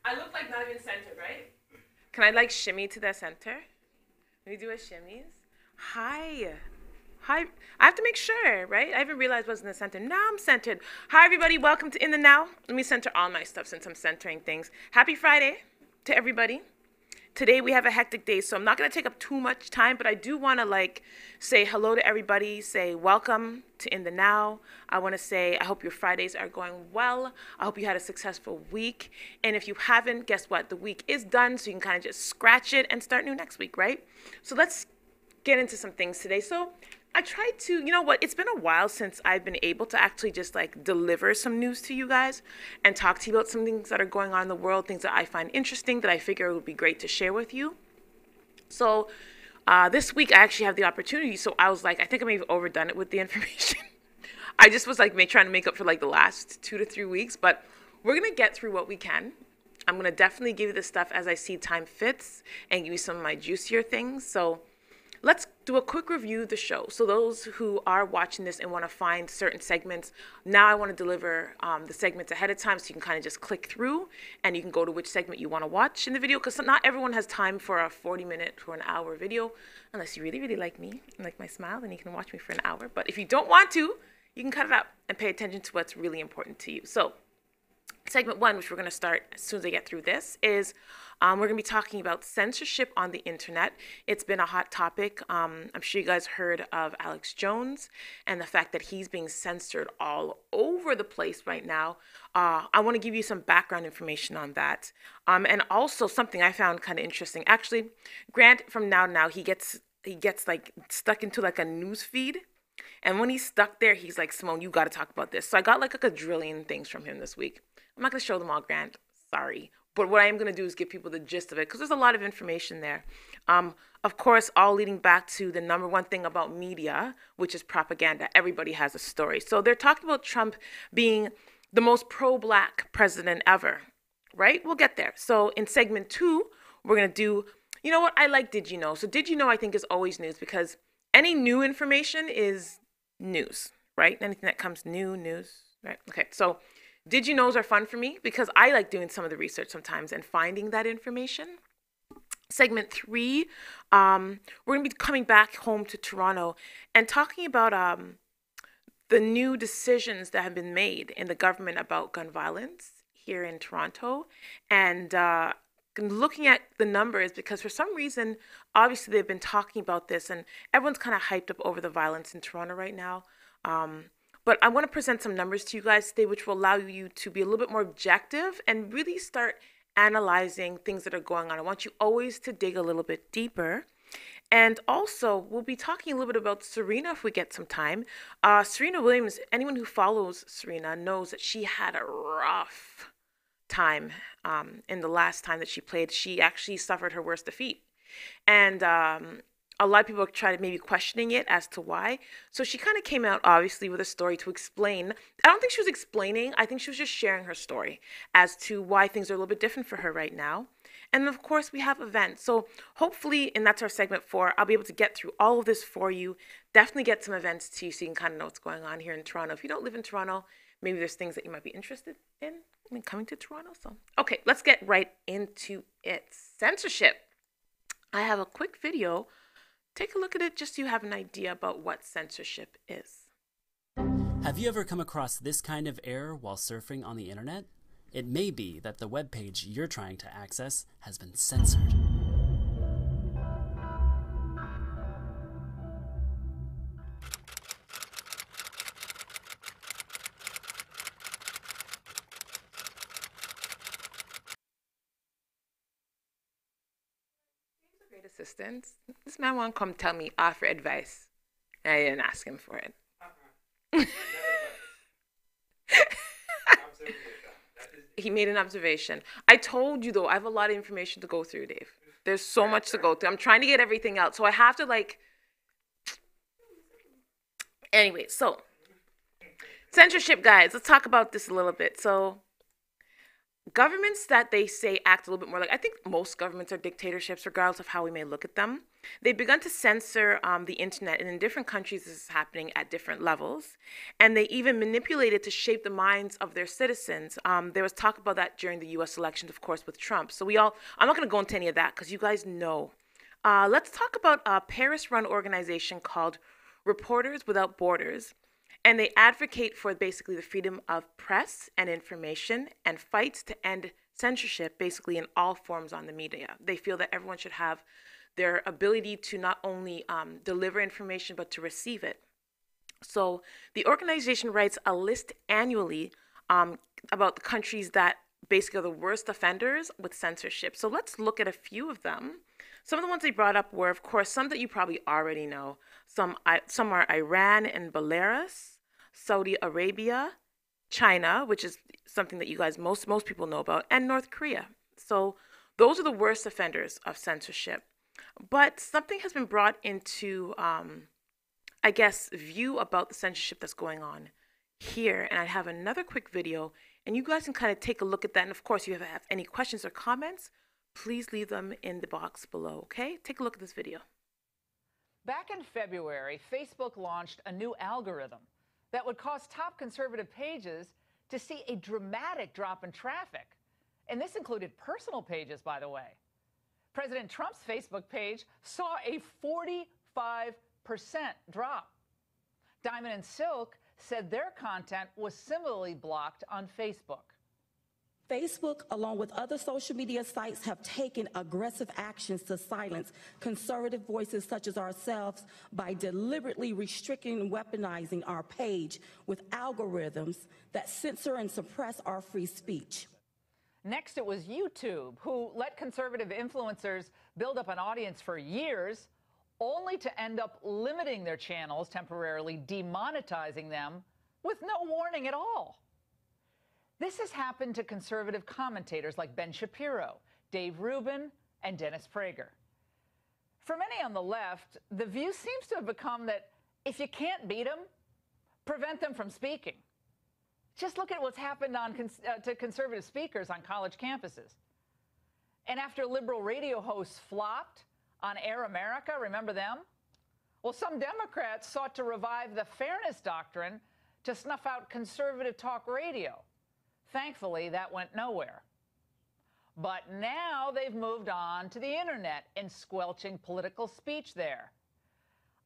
I look like not even centered, right? Can I like shimmy to the center? Can we do a shimmies? Hi. Hi. I have to make sure, right? I haven't realized I was in the center. Now I'm centered. Hi, everybody. Welcome to In the Now. Let me center all my stuff since I'm centering things. Happy Friday to everybody. Today we have a hectic day, so I'm not going to take up too much time, but I do want to like say hello to everybody, say welcome to In the Now. I want to say I hope your Fridays are going well. I hope you had a successful week. And if you haven't, guess what? The week is done, so you can kind of just scratch it and start new next week, right? So let's get into some things today. So I tried to, you know what, it's been a while since I've been able to actually just like deliver some news to you guys and talk to you about some things that are going on in the world, things that I find interesting that I figure would be great to share with you. So this week I actually have the opportunity, so I was like, I think I may have overdone it with the information. I just was like trying to make up for like the last 2 to 3 weeks, but we're going to get through what we can. I'm going to definitely give you the stuff as I see time fits and give you some of my juicier things. So let's do a quick review of the show. So those who are watching this and want to find certain segments, now I want to deliver the segments ahead of time so you can kind of just click through and you can go to which segment you want to watch in the video, because not everyone has time for a 40-minute or an hour video. Unless you really, really like me and like my smile, then you can watch me for an hour. But if you don't want to, you can cut it out and pay attention to what's really important to you. So segment 1, which we're going to start as soon as I get through this, is we're going to be talking about censorship on the internet. It's been a hot topic. I'm sure you guys heard of Alex Jones and the fact that he's being censored all over the place right now. I want to give you some background information on that. And also something I found kind of interesting. Actually, Grant from Now, he gets like stuck into like a news feed. And when he's stuck there, he's like, Simone, you got to talk about this. So I got like a quadrillion things from him this week. I'm not going to show them all, Grant. Sorry. But what I am going to do is give people the gist of it, because there's a lot of information there. Of course, all leading back to the number one thing about media, which is propaganda. Everybody has a story. So they're talking about Trump being the most pro-black president ever, right? We'll get there. So in segment 2, we're going to do, you know what? I like Did You Know? So Did You Know, I think, is always news, because any new information is news, right? Anything that comes news, right? Okay, so Did You Knows are fun for me because I like doing some of the research sometimes and finding that information. Segment 3, we're going to be coming back home to Toronto and talking about the new decisions that have been made in the government about gun violence here in Toronto, and looking at the numbers, because for some reason, obviously they've been talking about this and everyone's kind of hyped up over the violence in Toronto right now. But I want to present some numbers to you guys today, which will allow you to be a little bit more objective and really start analyzing things that are going on. I want you always to dig a little bit deeper. And also, we'll be talking a little bit about Serena if we get some time. Serena Williams, anyone who follows Serena knows that she had a rough time in the last time that she played. She actually suffered her worst defeat. And a lot of people try to maybe questioning it as to why. So she kind of came out, obviously, with a story to explain. I don't think she was explaining. I think she was just sharing her story as to why things are a little bit different for her right now. And of course, we have events. So hopefully, and that's our segment 4, I'll be able to get through all of this for you. Definitely get some events to you so you can kind of know what's going on here in Toronto. If you don't live in Toronto, maybe there's things that you might be interested in coming to Toronto. So, okay, let's get right into it. Censorship. I have a quick video. Take a look at it just so you have an idea about what censorship is. Have you ever come across this kind of error while surfing on the internet? It may be that the web page you're trying to access has been censored. Great assistance. This man won't come tell me, offer advice. I didn't ask him for it. He made an observation. I told you, though, I have a lot of information to go through, Dave. There's so much to go through. I'm trying to get everything out. So I have to, Anyway, so censorship, guys. Let's talk about this a little bit. So governments that they say act a little bit more I think most governments are dictatorships, regardless of how we may look at them. They've begun to censor the internet, and in different countries this is happening at different levels. And they even manipulate it to shape the minds of their citizens. There was talk about that during the U.S. elections, of course, with Trump. So I'm not going to go into any of that because you guys know. Let's talk about a Paris-run organization called Reporters Without Borders. And they advocate for basically the freedom of press and information and fights to end censorship basically in all forms on the media. They feel that everyone should have their ability to not only deliver information but to receive it. So the organization writes a list annually about the countries that basically are the worst offenders with censorship. So let's look at a few of them. Some of the ones they brought up were, of course, some that you probably already know. Some are Iran and Belarus, Saudi Arabia, China, which is something that you guys, most people know about, and North Korea. So those are the worst offenders of censorship. But something has been brought into, I guess, view about the censorship that's going on here. And I have another quick video, and you guys can kind of take a look at that. And of course, if you have any questions or comments, please leave them in the box below, okay? Take a look at this video. Back in February, Facebook launched a new algorithm that would cause top conservative pages to see a dramatic drop in traffic. And this included personal pages, by the way. President Trump's Facebook page saw a 45% drop. Diamond and Silk said their content was similarly blocked on Facebook. Facebook, along with other social media sites, have taken aggressive actions to silence conservative voices such as ourselves by deliberately restricting and weaponizing our page with algorithms that censor and suppress our free speech. Next, it was YouTube, who let conservative influencers build up an audience for years, only to end up limiting their channels, temporarily demonetizing them with no warning at all. This has happened to conservative commentators like Ben Shapiro, Dave Rubin, and Dennis Prager. For many on the left, the view seems to have become that if you can't beat them, prevent them from speaking. Just look at what's happened to conservative speakers on college campuses. And after liberal radio hosts flopped on Air America, remember them? Well, some Democrats sought to revive the fairness doctrine to snuff out conservative talk radio. Thankfully, that went nowhere. But now they've moved on to the internet and squelching political speech there.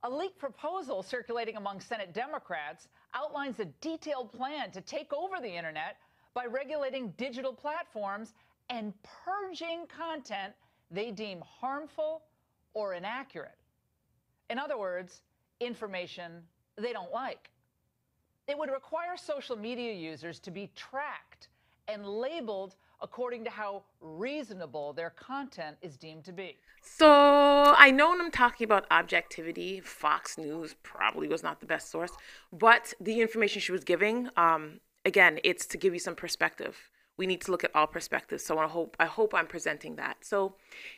A leaked proposal circulating among Senate Democrats outlines a detailed plan to take over the internet by regulating digital platforms and purging content they deem harmful or inaccurate. In other words, information they don't like. It would require social media users to be tracked and labeled according to how reasonable their content is deemed to be. So I know when I'm talking about objectivity, Fox News probably was not the best source, but the information she was giving, again, it's to give you some perspective. We need to look at all perspectives. So I hope I'm presenting that. So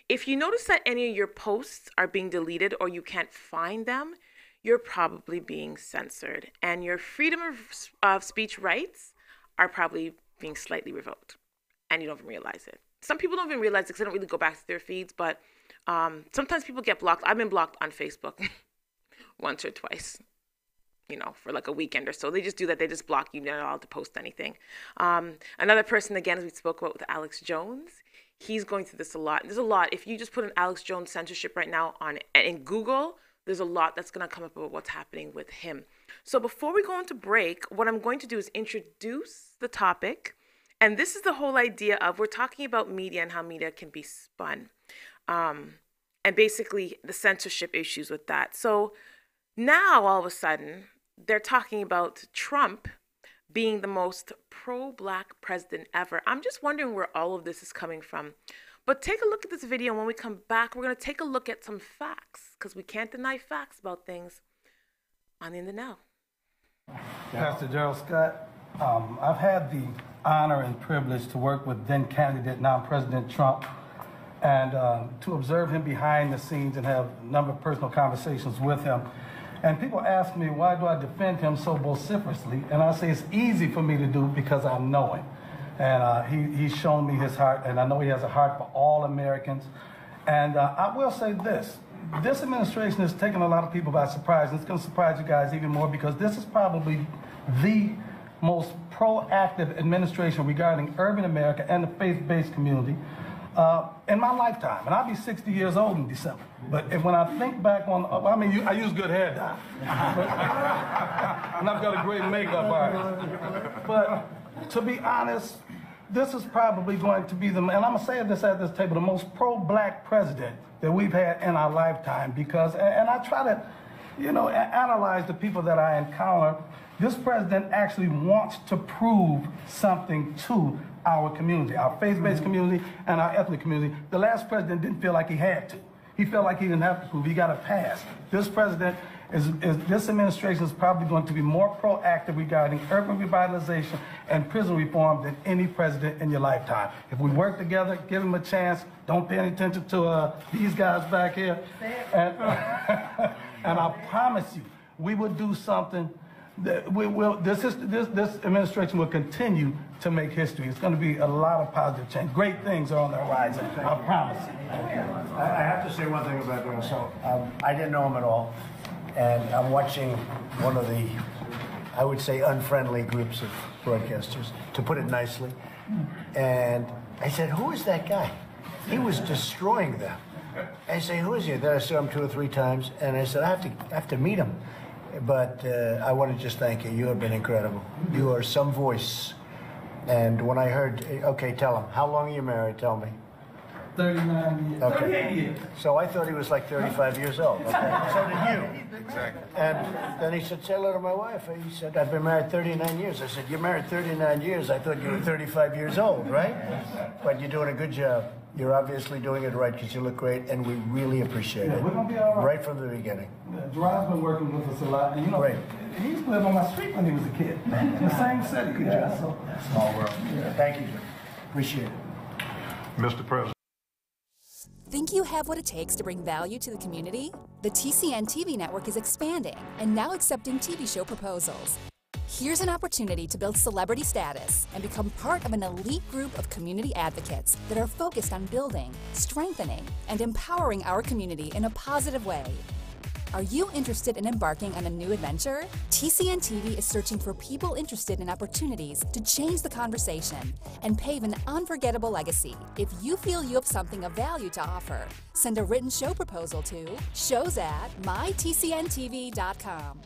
if you notice that any of your posts are being deleted or you can't find them, you're probably being censored, and your freedom of speech rights are probably being slightly revoked, and you don't even realize it. Some people don't even realize it because they don't really go back to their feeds, but sometimes people get blocked. I've been blocked on Facebook once or twice, for like a weekend or so. They just do that. They just block you. You're not allowed to post anything. Another person, again, as we spoke about with Alex Jones, he's going through this a lot. There's a lot. If you just put in Alex Jones censorship right now in Google, there's a lot that's going to come up about what's happening with him. So before we go into break, what I'm going to do is introduce the topic. And this is the whole idea of, we're talking about media and how media can be spun. And basically the censorship issues with that. So now all of a sudden, they're talking about Trump being the most pro-Black president ever. I'm just wondering where all of this is coming from. But take a look at this video, and when we come back, we're going to take a look at some facts, because we can't deny facts about things on In the Know. Pastor Gerald Scott, I've had the honor and privilege to work with then candidate, now President Trump, and to observe him behind the scenes and have a number of personal conversations with him. And people ask me, why do I defend him so vociferously? And I say it's easy for me to do because I know him. And he's shown me his heart, and I know he has a heart for all Americans. And I will say this administration has taken a lot of people by surprise, and it's going to surprise you guys even more, because this is probably the most proactive administration regarding urban America and the faith-based community in my lifetime. And I'll be 60 years old in December. But when I think back on, I use good hair dye. And I've got a great makeup artist. But to be honest, this is probably going to be and I'm going to say this at this table, the most pro-Black president that we've had in our lifetime, because, and I try to, analyze the people that I encounter. This president actually wants to prove something to our community, our faith-based community and our ethnic community. The last president didn't feel like he had to. He felt like he didn't have to prove. He got a pass. This president this administration is probably going to be more proactive regarding urban revitalization and prison reform than any president in your lifetime. If we work together, give him a chance, don't pay any attention to these guys back here, and I promise you, we will do something that this administration will continue to make history. It's going to be a lot of positive change. Great things are on the horizon, I promise you. I have to say one thing about that. So I didn't know him at all. And I'm watching one of the, I would say, unfriendly groups of broadcasters, to put it nicely. And I said, who is that guy? He was destroying them. I say, who is he? Then I saw him 2 or 3 times, and I said, I have to meet him. But I want to just thank you. You have been incredible. You are some voice. And when I heard, okay, tell him, how long are you married? Tell me. 39 years. Okay. 38 years. So I thought he was like 35 years old. Okay. So did you. Exactly. And then he said, say hello to my wife. He said, I've been married 39 years. I said, you're married 39 years. I thought you were 35 years old, right? But you're doing a good job. You're obviously doing it right because you look great, and we really appreciate it. We're going to be all right. Right from the beginning. Gerard's been working with us a lot. And, Right. He used to live on my street when he was a kid. In the same city. Yeah, so. Small world. Thank you, sir. Appreciate it. Mr. President. Think you have what it takes to bring value to the community? The TCN TV network is expanding and now accepting TV show proposals. Here's an opportunity to build celebrity status and become part of an elite group of community advocates that are focused on building, strengthening, and empowering our community in a positive way. Are you interested in embarking on a new adventure? TCN TV is searching for people interested in opportunities to change the conversation and pave an unforgettable legacy. If you feel you have something of value to offer, send a written show proposal to shows@mytcntv.com.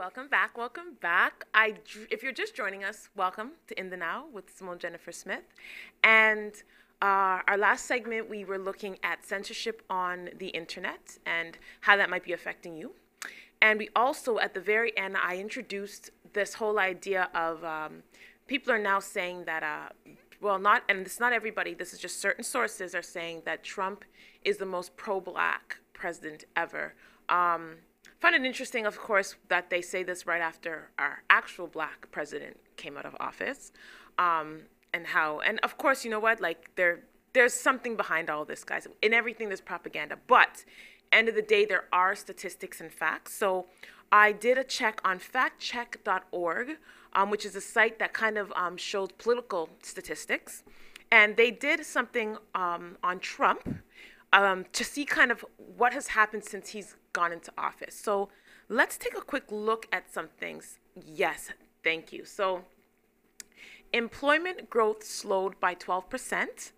welcome back, welcome back. If you're just joining us, welcome to In the Now with Simone Jennifer Smith. And our last segment, we were looking at censorship on the internet and how that might be affecting you. And we also, at the very end, I introduced this whole idea of people are now saying that, well, and it's not everybody, this is just certain sources are saying that Trump is the most pro-black president ever. Find it interesting, of course, that they say this right after our actual black president came out of office. And of course, you know what, like there's something behind all this, guys. In everything, there's propaganda. But end of the day, there are statistics and facts. So I did a check on factcheck.org, which is a site that kind of shows political statistics. And they did something on Trump to see kind of what has happened since he's gone into office. So let's take a quick look at some things. Yes, thank you. So employment growth slowed by 12%.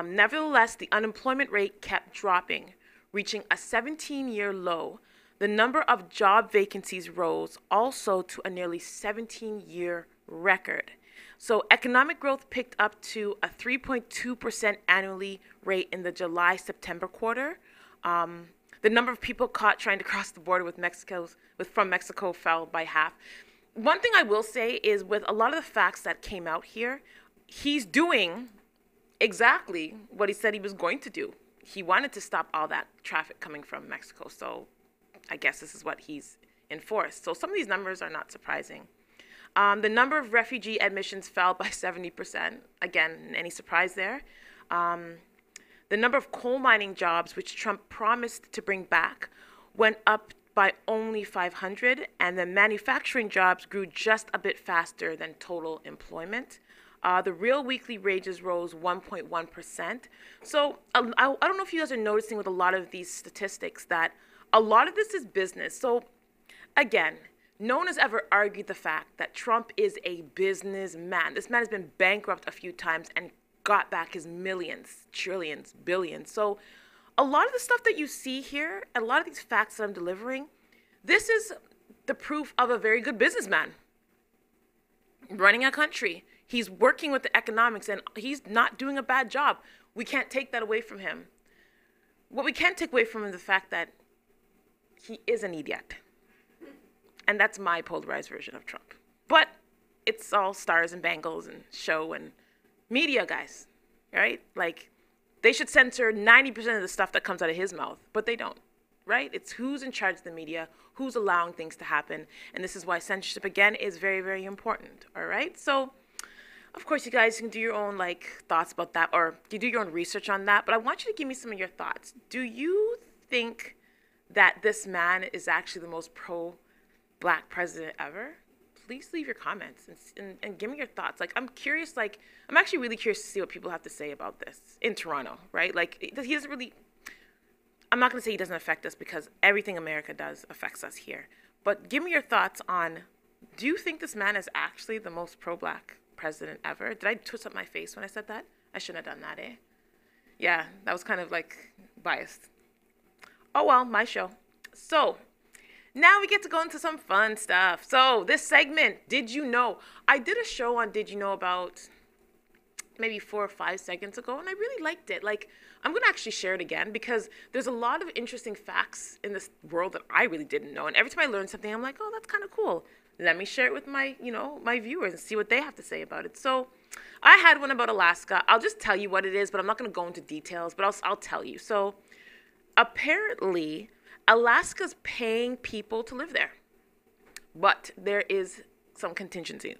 Nevertheless, the unemployment rate kept dropping, reaching a 17-year low. The number of job vacancies rose also to a nearly 17-year record. So economic growth picked up to a 3.2% annually rate in the July-September quarter. The number of people caught trying to cross the border from Mexico fell by half. One thing I will say is with a lot of the facts that came out here, he's doing exactly what he said he was going to do. He wanted to stop all that traffic coming from Mexico. So I guess this is what he's enforced. So some of these numbers are not surprising. The number of refugee admissions fell by 70%. Again, any surprise there? The number of coal mining jobs, which Trump promised to bring back, went up by only 500, and the manufacturing jobs grew just a bit faster than total employment. The real weekly wages rose 1.1%. So I don't know if you guys are noticing with a lot of these statistics that a lot of this is business. So again, no one has ever argued the fact that Trump is a businessman. This man has been bankrupt a few times and got back his millions, trillions, billions. So a lot of the stuff that you see here, a lot of these facts that I'm delivering, this is the proof of a very good businessman running a country. He's working with the economics, and he's not doing a bad job. We can't take that away from him. What we can take away from him is the fact that he is an idiot. And that's my polarized version of Trump. But it's all stars and bangles and show and media, guys, right? Like, they should censor 90% of the stuff that comes out of his mouth, but they don't, right? It's who's in charge of the media, who's allowing things to happen, and this is why censorship, again, is very, very important, all right? So, of course, you guys can do your own, like, thoughts about that, or you do your own research on that, but I want you to give me some of your thoughts. Do you think that this man is actually the most pro-black president ever? Please leave your comments and give me your thoughts. Like, I'm curious, like, I'm actually really curious to see what people have to say about this in Toronto, right? Like, he doesn't really, I'm not going to say he doesn't affect us because everything America does affects us here. But give me your thoughts on, do you think this man is actually the most pro-black president ever? Did I twist up my face when I said that? I shouldn't have done that, eh? Yeah, that was kind of, like, biased. Oh, well, my show. So, now we get to go into some fun stuff. So this segment, Did You Know? I did a show on Did You Know about maybe 4 or 5 seconds ago, and I really liked it. Like, I'm going to actually share it again because there's a lot of interesting facts in this world that I really didn't know. And every time I learn something, I'm like, oh, that's kind of cool. Let me share it with my, my viewers and see what they have to say about it. So I had one about Alaska. I'll just tell you what it is, but I'm not going to go into details, but I'll tell you. So apparently, Alaska's paying people to live there, but there is some contingencies.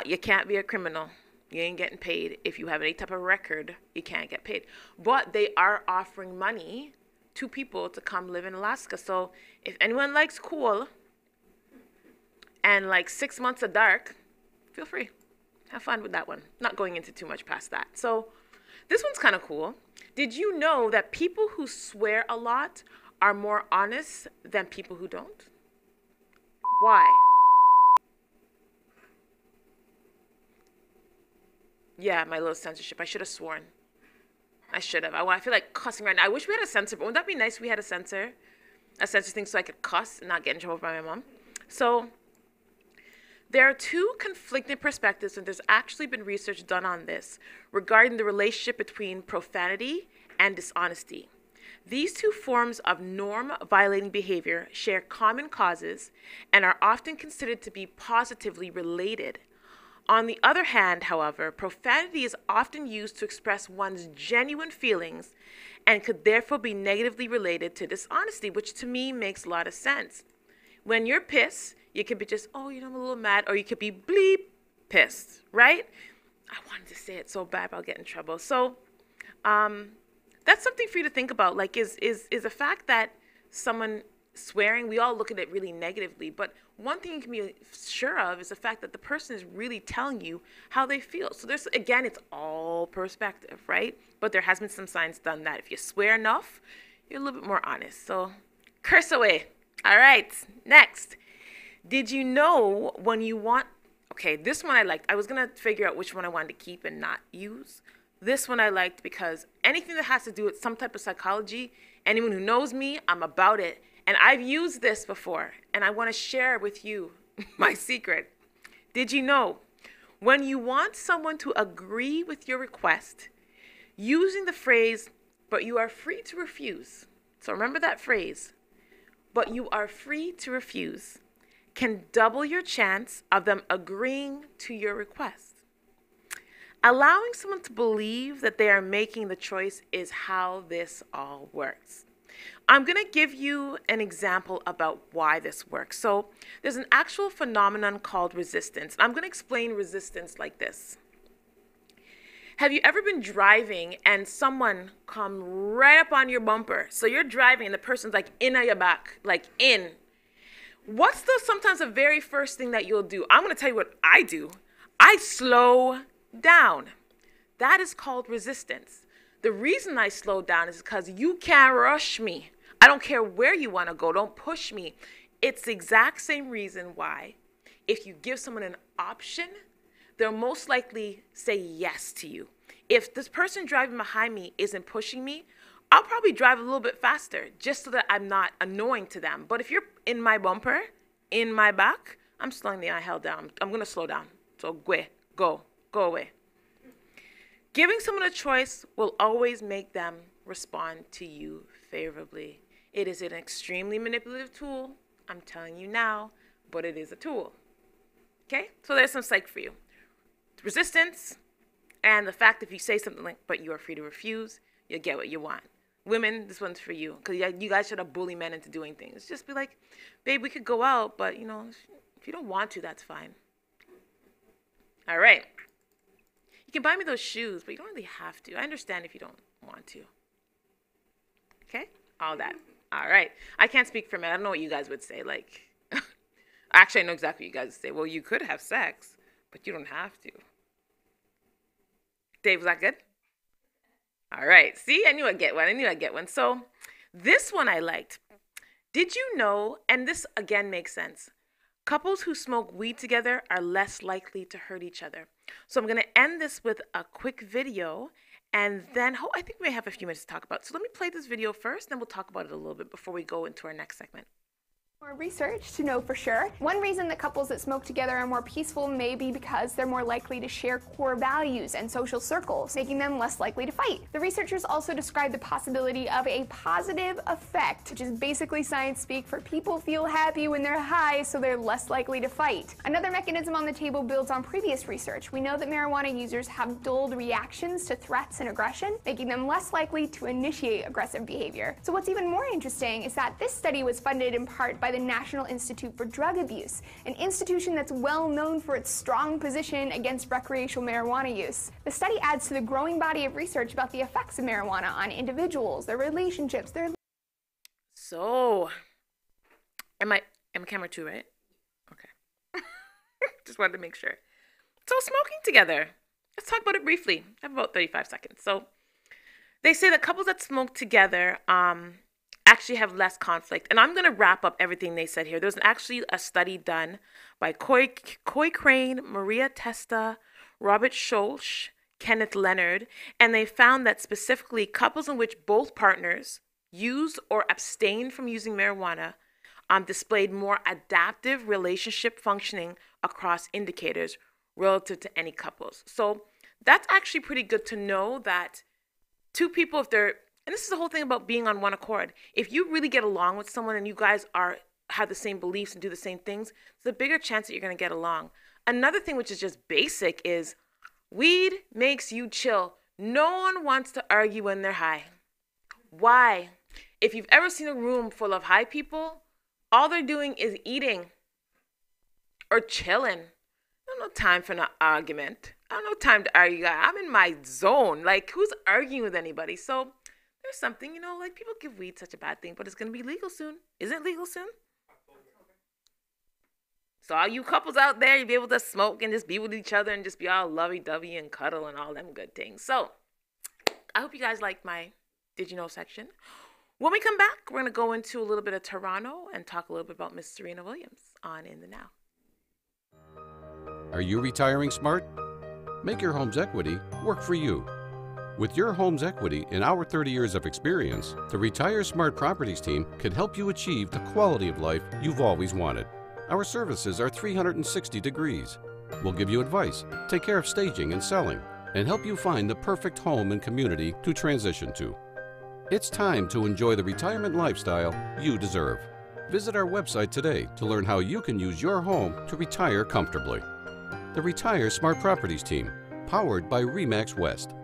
You can't be a criminal. You ain't getting paid. If you have any type of record, you can't get paid. But they are offering money to people to come live in Alaska. So if anyone likes cool and like 6 months of dark, feel free. Have fun with that one. Not going into too much past that. So this one's kind of cool. Did you know that people who swear a lot are more honest than people who don't? Why? Yeah, my little censorship. I should have sworn. I should have. I feel like cussing right now. I wish we had a censor, but wouldn't that be nice if we had a censor thing so I could cuss and not get in trouble by my mom? So there are two conflicting perspectives, and there's actually been research done on this regarding the relationship between profanity and dishonesty. These two forms of norm-violating behavior share common causes and are often considered to be positively related. On the other hand, however, profanity is often used to express one's genuine feelings and could therefore be negatively related to dishonesty, which to me makes a lot of sense. When you're pissed, you could be just, oh, you know, I'm a little mad, or you could be bleep pissed, right? I wanted to say it so bad, but I'll get in trouble. So that's something for you to think about. Like, is the fact that someone swearing, we all look at it really negatively, but one thing you can be sure of is the fact that the person is really telling you how they feel. So there's, again, it's all perspective, right? But there has been some science done that if you swear enough, you're a little bit more honest. So curse away. All right, next. Did you know when you want, okay, this one I liked. I was going to figure out which one I wanted to keep and not use. This one I liked because anything that has to do with some type of psychology, anyone who knows me, I'm about it. And I've used this before, and I want to share with you my secret. Did you know when you want someone to agree with your request, using the phrase, but you are free to refuse. So remember that phrase, but you are free to refuse, can double your chance of them agreeing to your request. Allowing someone to believe that they are making the choice is how this all works. I'm going to give you an example about why this works. So there's an actual phenomenon called resistance. I'm going to explain resistance like this. Have you ever been driving and someone come right up on your bumper? So you're driving and the person's like in on your back, like in. What's sometimes the very first thing that you'll do? I'm going to tell you what I do. I slow down. That is called resistance. The reason I slow down is because you can't rush me. I don't care where you want to go. Don't push me. It's the exact same reason why if you give someone an option, they'll most likely say yes to you. If this person driving behind me isn't pushing me, I'll probably drive a little bit faster just so that I'm not annoying to them. But if you're in my bumper, in my back, I'm slowing the hell down. I'm going to slow down. So go away. Giving someone a choice will always make them respond to you favorably. It is an extremely manipulative tool, I'm telling you now, but it is a tool. Okay? So there's some psych for you. Resistance, and the fact if you say something like, but you are free to refuse, you'll get what you want. Women, this one's for you, because you guys should have bully men into doing things. Just be like, babe, we could go out, but, you know, if you don't want to, that's fine. All right. You can buy me those shoes, but you don't really have to. I understand if you don't want to. Okay? All that. All right. I can't speak for men. I don't know what you guys would say. Like, actually, I know exactly what you guys would say. Well, you could have sex, but you don't have to. Dave, was that good? All right. See, I knew I'd get one. So this one I liked. Did you know, and this again makes sense, couples who smoke weed together are less likely to hurt each other. So I'm going to end this with a quick video, and then I think we may have a few minutes to talk about it. So let me play this video first, then we'll talk about it a little bit before we go into our next segment. More research to know for sure. One reason that couples that smoke together are more peaceful may be because they're more likely to share core values and social circles, making them less likely to fight. The researchers also described the possibility of a positive effect, which is basically science speak for people feel happy when they're high, so they're less likely to fight. Another mechanism on the table builds on previous research. We know that marijuana users have dulled reactions to threats and aggression, making them less likely to initiate aggressive behavior. So what's even more interesting is that this study was funded in part by the National Institute for Drug Abuse, an institution that's well known for its strong position against recreational marijuana use. The study adds to the growing body of research about the effects of marijuana on individuals, their relationships, their... So, am I camera 2, right? Okay. Just wanted to make sure. So smoking together. Let's talk about it briefly. I have about 35 seconds. So they say that couples that smoke together, actually have less conflict. And I'm going to wrap up everything they said here. There's actually a study done by Coy Crane, Maria Testa, Robert Scholz, Kenneth Leonard, and they found that specifically couples in which both partners use or abstain from using marijuana displayed more adaptive relationship functioning across indicators relative to any couples. So that's actually pretty good to know that two people, if they're, and this is the whole thing about being on one accord, if you really get along with someone and you guys have the same beliefs and do the same things, there's a bigger chance that you're going to get along. Another thing which is just basic is weed makes you chill. No one wants to argue when they're high. Why? If you've ever seen a room full of high people, all they're doing is eating or chilling. I don't know time for an argument. I don't know time to argue. I'm in my zone. Like, who's arguing with anybody? So there's something, like people give weed such a bad thing, but it's going to be legal soon. Isn't it legal soon? So all you couples out there, you'll be able to smoke and just be with each other and just be all lovey-dovey and cuddle and all them good things. So I hope you guys liked my Did You Know section. When we come back, we're going to go into a little bit of Toronto and talk a little bit about Miss Serena Williams on In the Now. Are you retiring smart? Make your home's equity work for you. With your home's equity and our 30 years of experience, the Retire Smart Properties team can help you achieve the quality of life you've always wanted. Our services are 360 degrees. We'll give you advice, take care of staging and selling, and help you find the perfect home and community to transition to. It's time to enjoy the retirement lifestyle you deserve. Visit our website today to learn how you can use your home to retire comfortably. The Retire Smart Properties team, powered by RE/MAX West.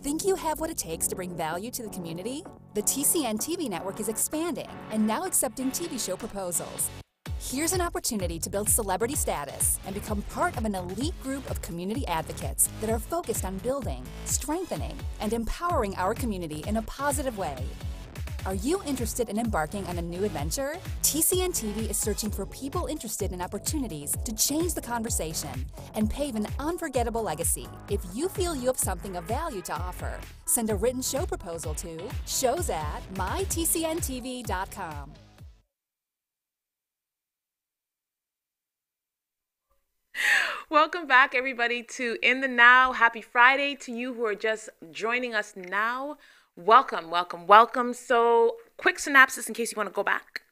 Think you have what it takes to bring value to the community? The TCN TV network is expanding and now accepting TV show proposals. Here's an opportunity to build celebrity status and become part of an elite group of community advocates that are focused on building, strengthening, and empowering our community in a positive way. Are you interested in embarking on a new adventure? TCN TV is searching for people interested in opportunities to change the conversation and pave an unforgettable legacy. If you feel you have something of value to offer, send a written show proposal to shows@mytcntv.com. Welcome back, everybody, to In the Now. Happy Friday to you who are just joining us now. Welcome, welcome, welcome. So, quick synopsis in case you want to go back.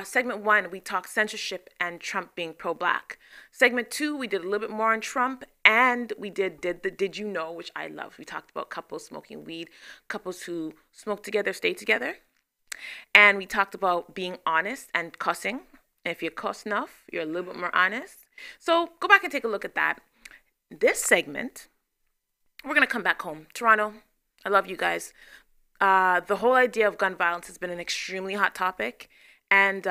Segment 1, we talked censorship and Trump being pro-black. Segment 2, we did a little bit more on Trump, and we did the Did You Know, which I love. We talked about couples smoking weed, couples who smoke together, stay together. And we talked about being honest and cussing. And if you cuss enough, you're a little bit more honest. So go back and take a look at that. This segment, we're going to come back home. Toronto, I love you guys. The whole idea of gun violence has been an extremely hot topic. And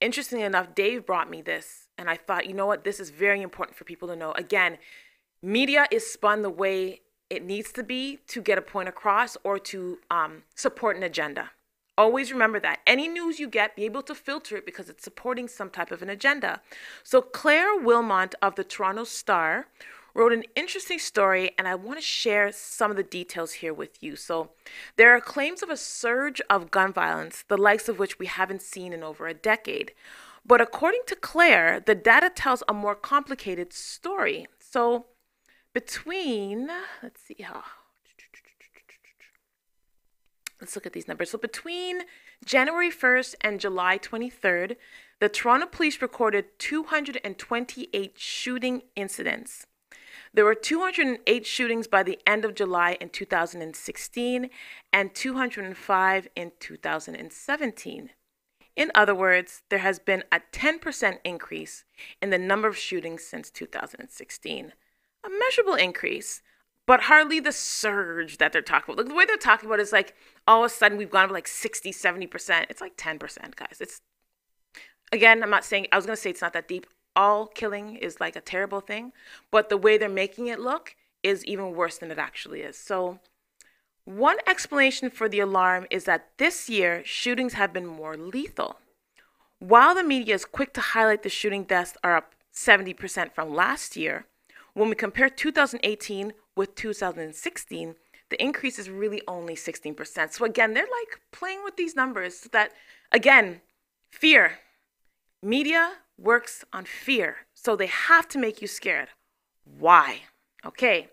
interestingly enough, Dave brought me this. And I thought, you know what? This is very important for people to know. Again, media is spun the way it needs to be to get a point across or to support an agenda. Always remember that. Any news you get, be able to filter it because it's supporting some type of an agenda. So Claire Wilmont of the Toronto Star wrote an interesting story, and I want to share some of the details here with you. So there are claims of a surge of gun violence, the likes of which we haven't seen in over a decade. But according to Claire, the data tells a more complicated story. So between, let's look at these numbers. So between January 1st and July 23rd, the Toronto police recorded 228 shooting incidents. There were 208 shootings by the end of July in 2016 and 205 in 2017. In other words, there has been a 10% increase in the number of shootings since 2016. A measurable increase, but hardly the surge that they're talking about. Like, the way they're talking about it is like all of a sudden we've gone up like 60, 70%. It's like 10%, guys. It's, again, I'm not saying, I was going to say it's not that deep. All killing is like a terrible thing, but the way they're making it look is even worse than it actually is. So one explanation for the alarm is that this year shootings have been more lethal. While the media is quick to highlight the shooting deaths are up 70% from last year, when we compare 2018 with 2016, the increase is really only 16%. So again, they're like playing with these numbers so that, again, fear. Media works on fear, so they have to make you scared. Why? Okay.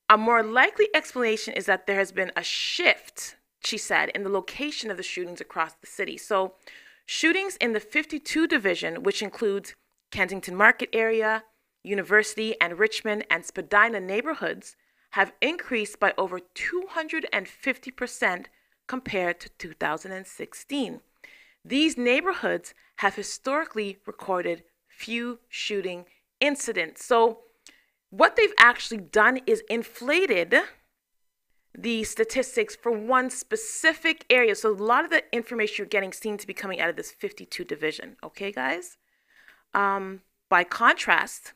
A more likely explanation is that there has been a shift, she said, in the location of the shootings across the city. So shootings in the 52 division, which includes Kensington Market area, University and Richmond and Spadina neighborhoods, have increased by over 250% compared to 2016. These neighborhoods have historically recorded few shooting incidents. So what they've actually done is inflated the statistics for one specific area. So a lot of the information you're getting seems to be coming out of this 52 division. Okay, guys? By contrast,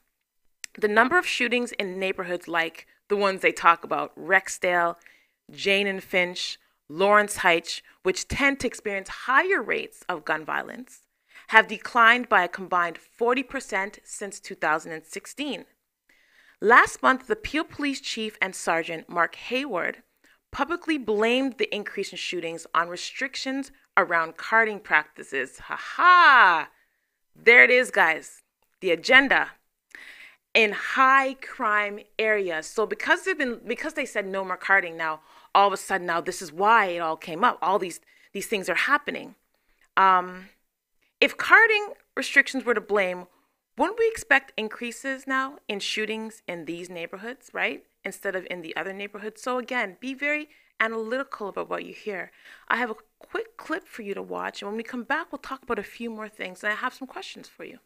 the number of shootings in neighborhoods like the ones they talk about, Rexdale, Jane and Finch, Lawrence Heights, which tend to experience higher rates of gun violence, have declined by a combined 40% since 2016. Last month, the Peel Police Chief and Sergeant Mark Hayward publicly blamed the increase in shootings on restrictions around carding practices. Ha-ha! There it is, guys. The agenda. In high crime areas. So because they said no more carding, now all of a sudden now this is why it all came up. All these things are happening. If carding restrictions were to blame, wouldn't we expect increases now in shootings in these neighborhoods, right? Instead of in the other neighborhoods. So again, be very analytical about what you hear. I have a quick clip for you to watch, and when we come back, we'll talk about a few more things, and I have some questions for you.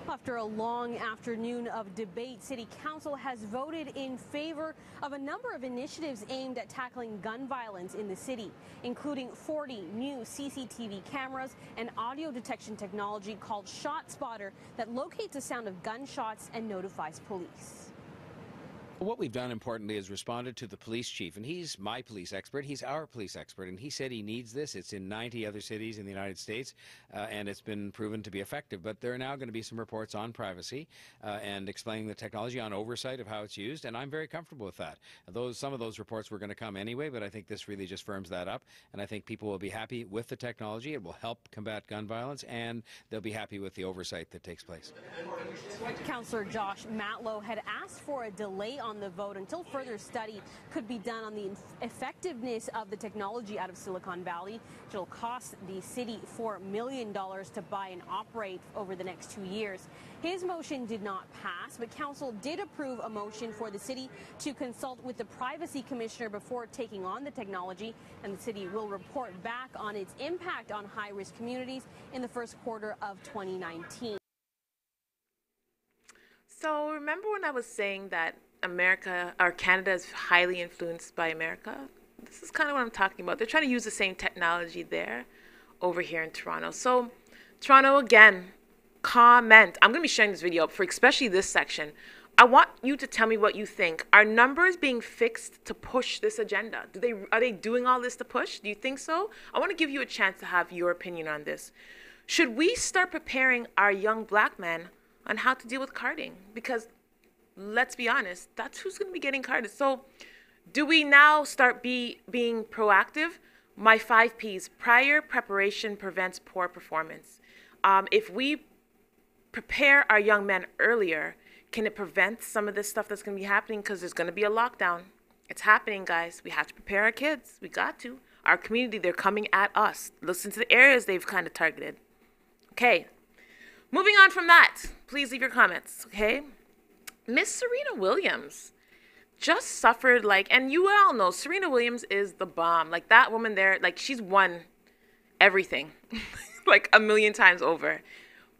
After a long afternoon of debate, City Council has voted in favor of a number of initiatives aimed at tackling gun violence in the city, including 40 new CCTV cameras and audio detection technology called ShotSpotter that locates the sound of gunshots and notifies police. What we've done, importantly, is responded to the police chief, and he's my police expert. He's our police expert, and he said he needs this. It's in 90 other cities in the United States, and it's been proven to be effective. But there are now going to be some reports on privacy and explaining the technology, on oversight of how it's used, and I'm very comfortable with that. Some of those reports were going to come anyway, but I think this really just firms that up, and I think people will be happy with the technology. It will help combat gun violence, and they'll be happy with the oversight that takes place. Councillor Josh Matlow had asked for a delay on the vote until further study could be done on the effectiveness of the technology out of Silicon Valley. It will cost the city $4 million to buy and operate over the next 2 years. His motion did not pass, but council did approve a motion for the city to consult with the privacy commissioner before taking on the technology, and the city will report back on its impact on high-risk communities in the first quarter of 2019. So remember when I was saying that America or Canada is highly influenced by America? This is kind of what I'm talking about. They're trying to use the same technology there over here in Toronto. So Toronto, again, comment. I'm going to be sharing this video up for especially this section. I want you to tell me what you think. Are numbers being fixed to push this agenda? Are they doing all this to push? Do you think so? I want to give you a chance to have your opinion on this. Should we start preparing our young black men on how to deal with carding? Because let's be honest, that's who's going to be getting carded. So do we now start being proactive? My 5 Ps, prior preparation prevents poor performance. If we prepare our young men earlier, can it prevent some of this stuff that's going to be happening? Because there's going to be a lockdown. It's happening, guys. We have to prepare our kids. We got to. Our community, they're coming at us. Listen to the areas they've kind of targeted. Okay. Moving on from that, please leave your comments, okay? Miss Serena Williams just suffered, and you all know Serena Williams is the bomb. Like, that woman there, she's won everything, 1 million times over.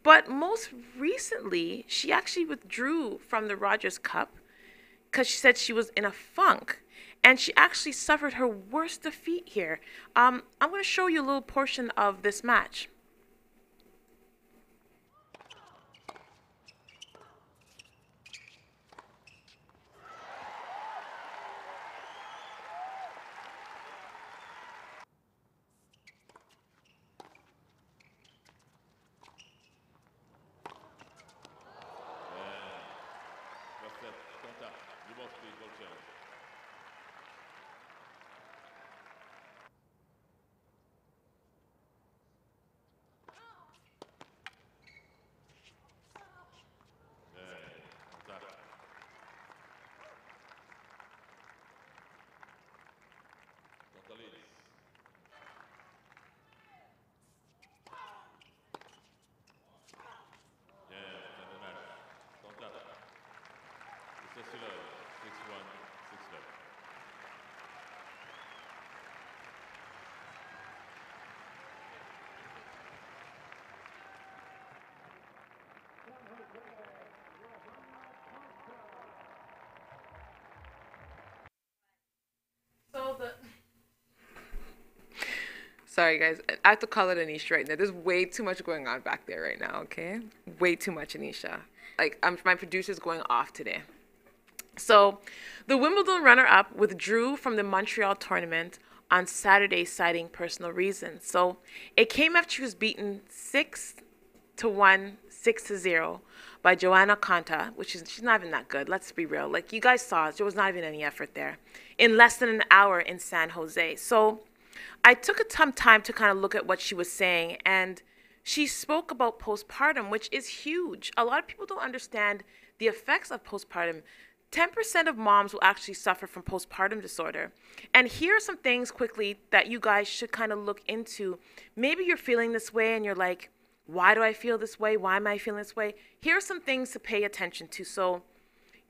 But most recently, she actually withdrew from the Rogers Cup because she said she was in a funk. And she actually suffered her worst defeat here. I'm going to show you a little portion of this match. Sorry, guys. I have to call it Anisha right now. There's way too much going on back there right now, okay? Way too much, Anisha. Like, my producer's going off today. So, the Wimbledon runner-up withdrew from the Montreal tournament on Saturday, citing personal reasons. So, it came after she was beaten 6-1, 6-0 by Joanna Konta, she's not even that good. Let's be real. Like, you guys saw, there was not even any effort there. In less than an hour in San Jose. So, I took some time to kind of look at what she was saying, and she spoke about postpartum, which is huge. A lot of people don't understand the effects of postpartum. 10% of moms will actually suffer from postpartum disorder. And here are some things quickly that you guys should kind of look into. Maybe you're feeling this way and you're like, why do I feel this way? Why am I feeling this way? Here are some things to pay attention to. So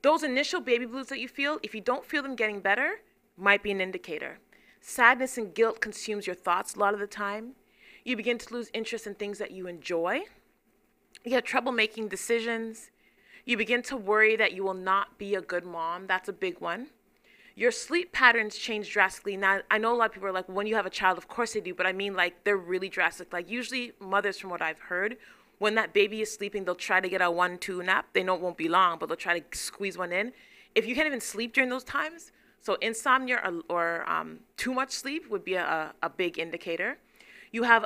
those initial baby blues that you feel, if you don't feel them getting better, might be an indicator. Sadness and guilt consumes your thoughts a lot of the time. You begin to lose interest in things that you enjoy. You have trouble making decisions. You begin to worry that you will not be a good mom. That's a big one. Your sleep patterns change drastically. Now, I know a lot of people are like, when you have a child, of course they do, but I mean, like, they're really drastic. Like, usually mothers, from what I've heard, when that baby is sleeping, they'll try to get a 1-2 nap. They know it won't be long, but they'll try to squeeze one in. If you can't even sleep during those times, so insomnia or too much sleep would be a big indicator. You have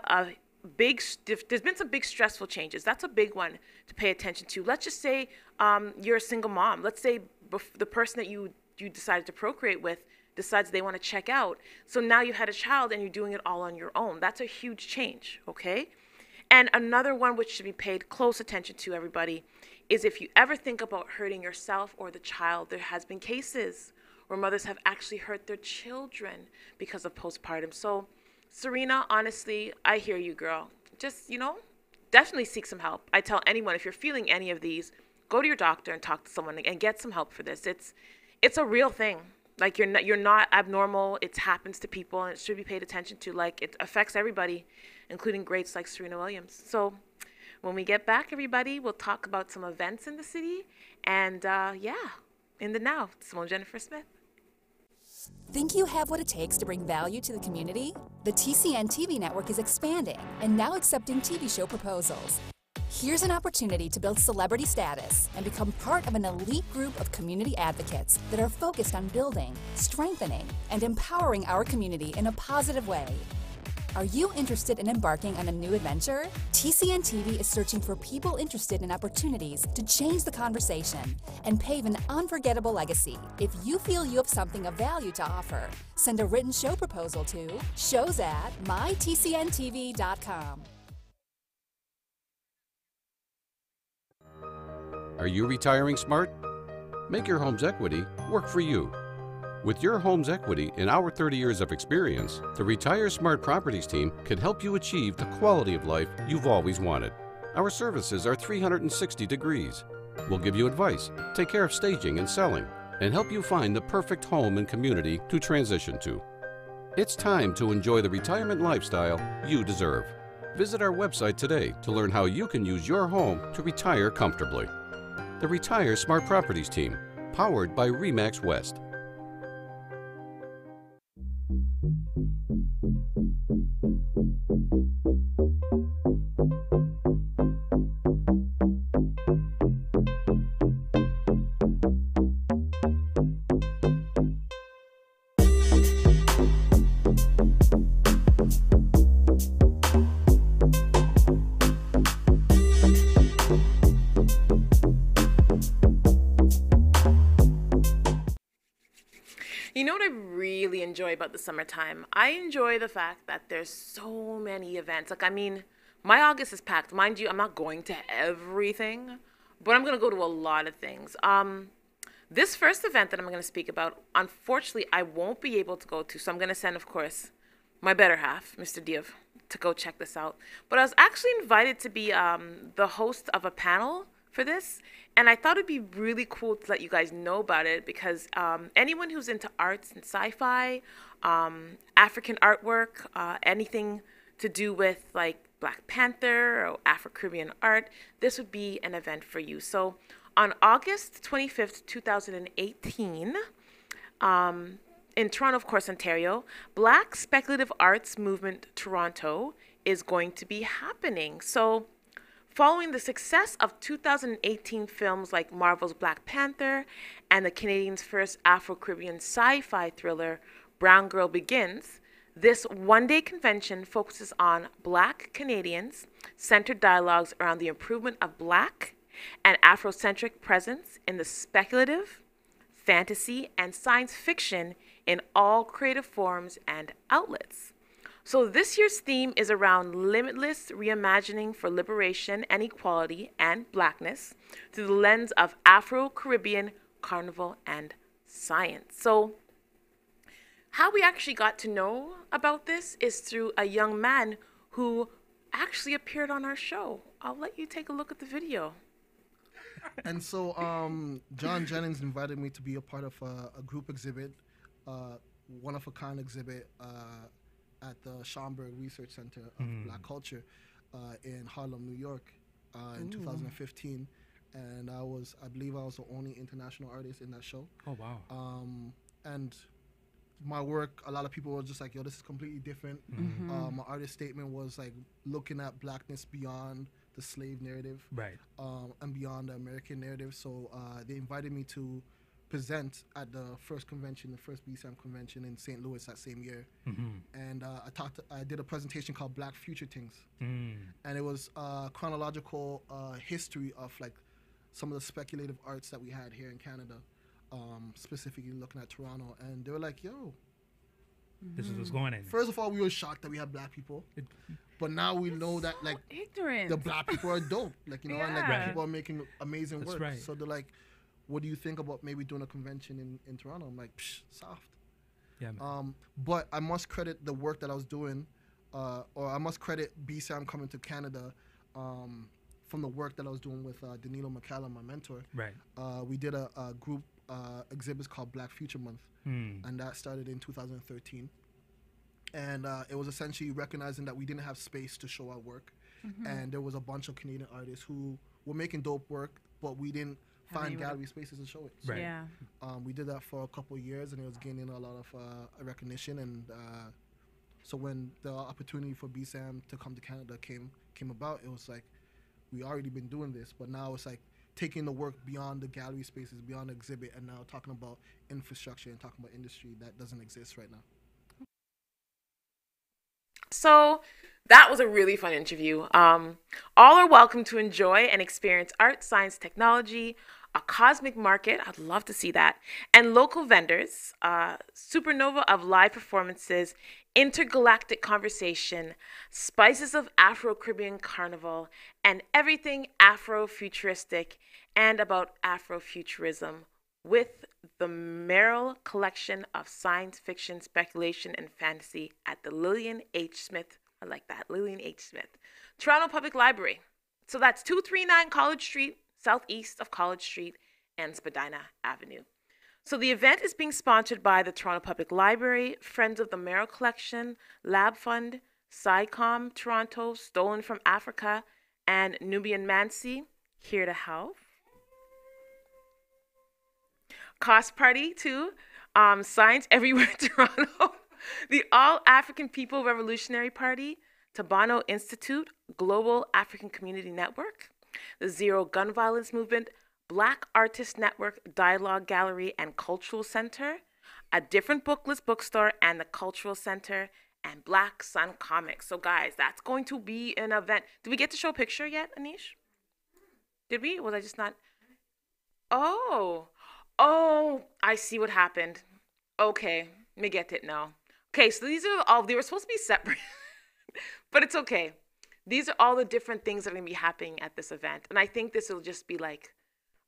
there's been some big stressful changes. That's a big one to pay attention to. Let's just say you're a single mom. Let's say the person that you decided to procreate with decides they want to check out. So now you had a child and you're doing it all on your own. That's a huge change, okay? And another one which should be paid close attention to, everybody, is if you ever think about hurting yourself or the child, there has been cases where mothers have actually hurt their children because of postpartum. So, Serena, honestly, I hear you, girl. Just, definitely seek some help. I tell anyone, if you're feeling any of these, go to your doctor and talk to someone and get some help for this. It's a real thing. Like, you're not abnormal. It happens to people, and it should be paid attention to. Like, it affects everybody, including greats like Serena Williams. So, when we get back, everybody, we'll talk about some events in the city. And, in the now, Simone Jennifer Smith. Think you have what it takes to bring value to the community? The TCN TV network is expanding and now accepting TV show proposals. Here's an opportunity to build celebrity status and become part of an elite group of community advocates that are focused on building, strengthening, and empowering our community in a positive way. Are you interested in embarking on a new adventure? TCN TV is searching for people interested in opportunities to change the conversation and pave an unforgettable legacy. If you feel you have something of value to offer, send a written show proposal to shows@mytcntv.com. Are you retiring smart? Make your home's equity work for you. With your home's equity and our 30 years of experience, the Retire Smart Properties team can help you achieve the quality of life you've always wanted. Our services are 360 degrees. We'll give you advice, take care of staging and selling, and help you find the perfect home and community to transition to. It's time to enjoy the retirement lifestyle you deserve. Visit our website today to learn how you can use your home to retire comfortably. The Retire Smart Properties team, powered by RE/MAX West. You know what I really enjoy about the summertime? I enjoy the fact that there's so many events. Like, I mean, my August is packed. Mind you, I'm not going to everything, but I'm going to go to a lot of things. This first event that I'm going to speak about, unfortunately, I won't be able to go to. So I'm going to send, of course, my better half, Mr. Diev, to go check this out. But I was actually invited to be the host of a panel for this, and I thought it'd be really cool to let you guys know about it because anyone who's into arts and sci-fi, African artwork, anything to do with like Black Panther or Afro-Caribbean art, this would be an event for you. So on August 25th, 2018, in Toronto, of course, Ontario, Black Speculative Arts Movement Toronto is going to be happening. So following the success of 2018 films like Marvel's Black Panther and the Canadians' first Afro-Caribbean sci-fi thriller, Brown Girl Begins, this one-day convention focuses on Black Canadians, centered dialogues around the improvement of Black and Afrocentric presence in the speculative, fantasy, and science fiction in all creative forms and outlets. So this year's theme is around limitless reimagining for liberation and equality and Blackness through the lens of Afro-Caribbean carnival and science. So how we actually got to know about this is through a young man who actually appeared on our show. I'll let you take a look at the video. And so John Jennings invited me to be a part of a group exhibit, one-of-a-kind exhibit at the Schomburg Research Center of Black Culture in Harlem, New York in 2015. And I believe I was the only international artist in that show. Oh, wow. And my work, a lot of people were just like, yo, this is completely different. My artist statement was like looking at Blackness beyond the slave narrative, right, and beyond the American narrative. So they invited me to present at the first convention, the first BSAM convention in St. Louis that same year. And I did a presentation called Black Future Things. And it was a chronological history of like some of the speculative arts that we had here in Canada, specifically looking at Toronto. And they were like, yo, this is what's going on. First of all, we were shocked that we had Black people. But now we know that like ignorant. The Black people are dope. Like, you know, and like Right. people are making amazing That's work. right. So they're like, what do you think about maybe doing a convention in Toronto? I'm like, psh, soft. Yeah, man. But I must credit the work that I was doing, or I must credit BSAM coming to Canada from the work that I was doing with Danilo McCallum, my mentor. Right. We did a group exhibits called Black Future Month, and that started in 2013. And it was essentially recognizing that we didn't have space to show our work. And there was a bunch of Canadian artists who were making dope work, but we didn't find gallery spaces to show it. Right. Yeah. We did that for a couple of years, and it was gaining a lot of recognition. And so when the opportunity for BSAM to come to Canada came about, it was like, we already been doing this, but now it's like taking the work beyond the gallery spaces, beyond the exhibit, and now talking about infrastructure and talking about industry that doesn't exist right now. So that was a really fun interview. All are welcome to enjoy and experience art, science, technology, a cosmic market, I'd love to see that, and local vendors, supernova of live performances, intergalactic conversation, spices of Afro-Caribbean carnival, and everything Afro-futuristic and about Afrofuturism with the Merrill Collection of Science Fiction, Speculation, and Fantasy at the Lillian H. Smith, I like that, Lillian H. Smith, Toronto Public Library. So that's 239 College Street, southeast of College Street and Spadina Avenue. So the event is being sponsored by the Toronto Public Library, Friends of the Merrill Collection, Lab Fund, SciComm Toronto, Stolen from Africa, and Nubian Mansi, here to help. Cost Party, too. Science Everywhere Toronto. The All African People Revolutionary Party. Tabano Institute, Global African Community Network. The Zero Gun Violence Movement. Black Artist Network, Dialogue Gallery, and Cultural Center. A Different Booklist Bookstore, and the Cultural Center. And Black Sun Comics. So, guys, that's going to be an event. Did we get to show a picture yet, Anish? Did we? Was I just not? Oh, I see what happened. Okay, me get it now. Okay, so these are all, they were supposed to be separate, but it's okay. These are all the different things that are going to be happening at this event. And I think this will just be like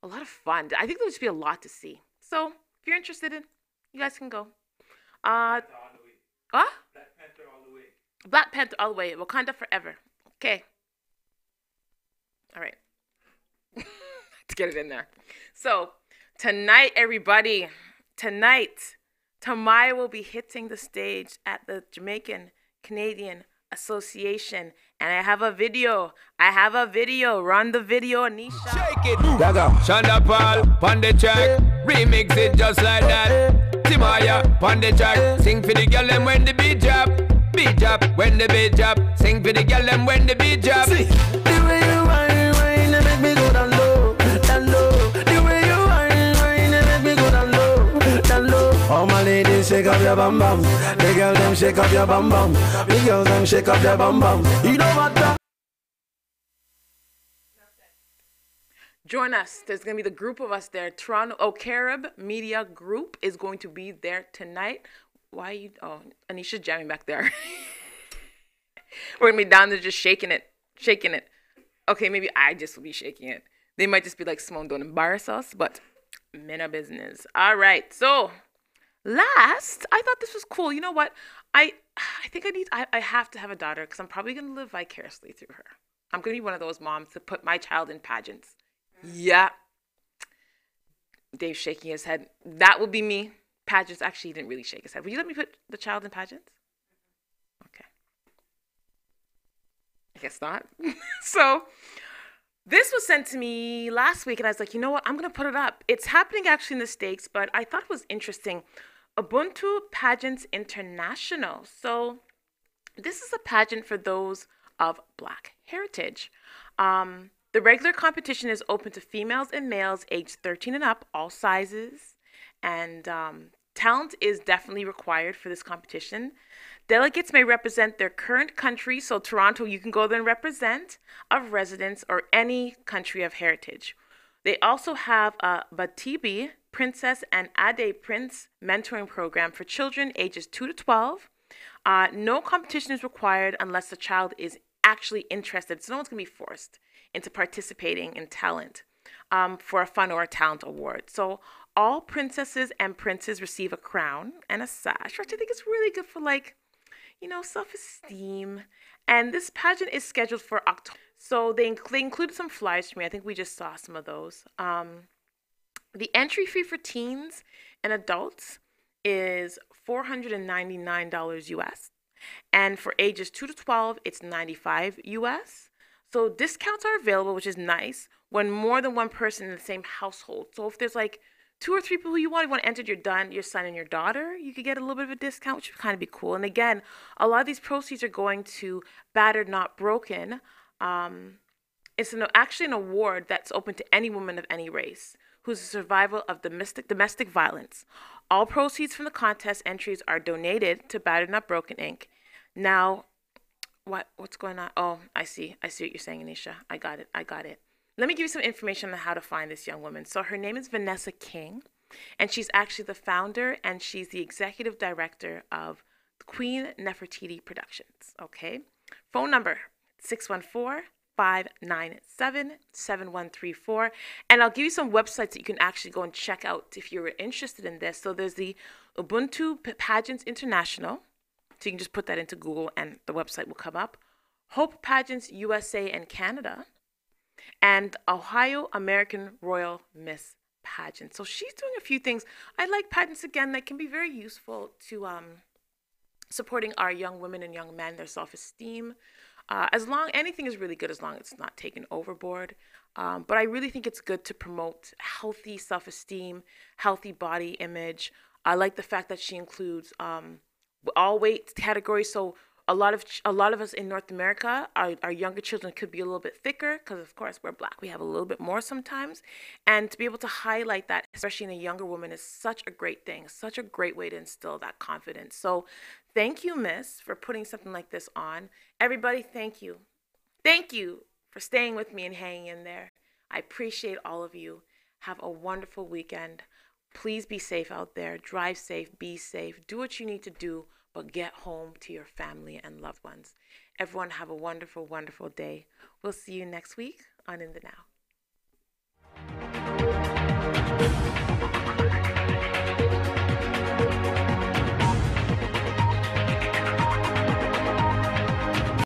a lot of fun. I think there'll just be a lot to see. So if you're interested in, you guys can go. What? Black Panther all the way. Black Panther all the way. Wakanda forever. Okay. All right. Let's get it in there. So tonight, everybody, Tamaya will be hitting the stage at the Jamaican Canadian Association. And I have a video. Run the video, Anisha. Shake it. Gaga. Shonda Paul, pon the track. Remix it just like that. Timaya, pon the track. Sing for the girl them when the beat drop. Beat drop, when the beat drop. Sing for the girl them when the beat drop. See, the way you whine, they make me go down low, down low. The way you whine, they make me go down low, down low. All my ladies shake up your bum bum. The girl them shake up your bum bum. The girls them shake up your bum bum. You know what the Join us. There's going to be the group of us there. Toronto Carib Media Group is going to be there tonight. Why are you? Oh, Anisha's jamming back there. We're going to be down there just shaking it. Okay, maybe I just will be shaking it. They might just be like, Simone, don't embarrass us, but men are business. All right. So last, I thought this was cool. You know what? I think I have to have a daughter because I'm probably going to live vicariously through her. I'm going to be one of those moms to put my child in pageants. Yeah. Dave's shaking his head. That will be me. Pageants. Actually, he didn't really shake his head. Will you let me put the child in pageants? Okay. I guess not. So this was sent to me last week, and I was like, you know what? I'm going to put it up. It's happening actually in the States, but I thought it was interesting. Ubuntu Pageants International. So this is a pageant for those of Black heritage. The regular competition is open to females and males aged 13 and up, all sizes, and talent is definitely required for this competition. Delegates may represent their current country, so Toronto, you can go there and represent, of residence, or any country of heritage. They also have a Batibi Princess and Ade Prince mentoring program for children ages 2 to 12. No competition is required unless the child is actually interested, so no one's going to be forced into participating in talent for a fun or a talent award. So all princesses and princes receive a crown and a sash, which I think is really good for, like, you know, self-esteem. And this pageant is scheduled for October. So they included some flyers for me. I think we just saw some of those. The entry fee for teens and adults is $499 US. And for ages 2 to 12, it's $95 US. So discounts are available, which is nice, when more than one person in the same household. So if there's like 2 or 3 people you want to enter your son and your daughter, you could get a little bit of a discount, which would kind of be cool. And again, a lot of these proceeds are going to Battered Not Broken. It's actually an award that's open to any woman of any race who's a survivor of domestic violence. All proceeds from the contest entries are donated to Battered Not Broken, Inc. Now, what's going on? Oh, I see what you're saying, Anisha. I got it. Let me give you some information on how to find this young woman. So her name is Vanessa King, and she's actually the founder and she's the executive director of Queen Nefertiti Productions. Okay, phone number 614-597-7134, and I'll give you some websites that you can actually go and check out if you're interested in this. So there's the Ubuntu Pageants International. So you can just put that into Google and the website will come up. Hope Pageants USA and Canada. And Ohio American Royal Miss Pageant. So she's doing a few things. I like pageants, again, that can be very useful to supporting our young women and young men, their self-esteem. Anything is really good as long as it's not taken overboard. But I really think it's good to promote healthy self-esteem, healthy body image. I like the fact that she includes all weight categories. So a lot of us in North America, our younger children could be a little bit thicker because, of course, we're Black. We have a little bit more sometimes. And to be able to highlight that, especially in a younger woman, is such a great thing, such a great way to instill that confidence. So thank you, Miss, for putting something like this on. Everybody, thank you. Thank you for staying with me and hanging in there. I appreciate all of you. Have a wonderful weekend. Please be safe out there. Drive safe, be safe. Do what you need to do, but get home to your family and loved ones. Everyone have a wonderful, wonderful day. We'll see you next week on In the Now.